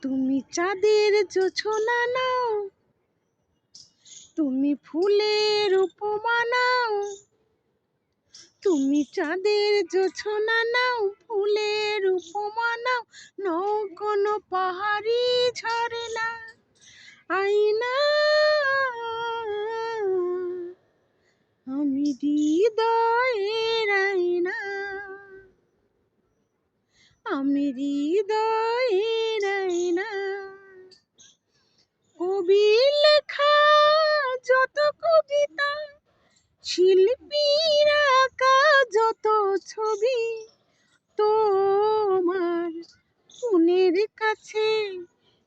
তুমি চাঁদের জোছনা নাও, তুমি ফুলের উপমা নাও। তুমি চাঁদের জোছনা নাও, ফুলের উপমা নাও, নও কোনো পাহাড়ি ঝরনা। আয়না আমি হৃদয়ের আয়না, আমি হৃদয়ের আয়না। কবির লেখা যত কবিতা, শিল্পীর আঁকা যত ছবি, তোমার মনের কাছে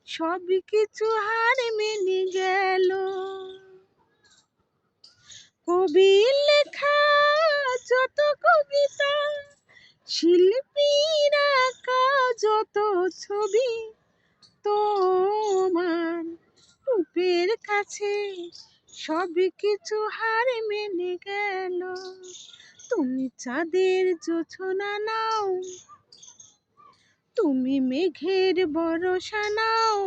সব কিছু হার মেনে গেল। কবির লেখা যত কবিতা, শিল্পীর আঁকা যত ছবি, তোমার রূপের কাছে সব কিছু হার মেনে গেল। তুমি চাঁদের জোছনা নাও, তুমি মেঘের ভরসা নাও।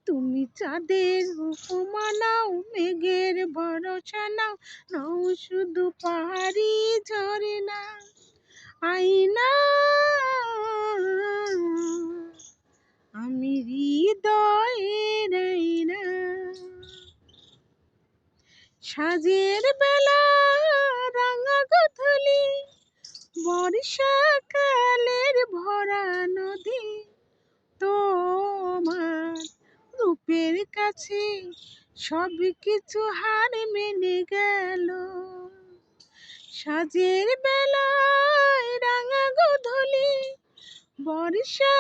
তুমি চাঁদের উপমা নাও, মেঘের ভরসা নাও, নাও শুধু পাহাড়ি ঝরনা। আয়না আমি হৃদয়ের আয়না। সাজের বেলা রাঙা গোধূলি, বর্ষাকালের ভরা নদী, তোমার রূপের কাছে সব কিছু হার মেনে গেল। সাজের বেলায় রাঙা গোধূলি, বর্ষা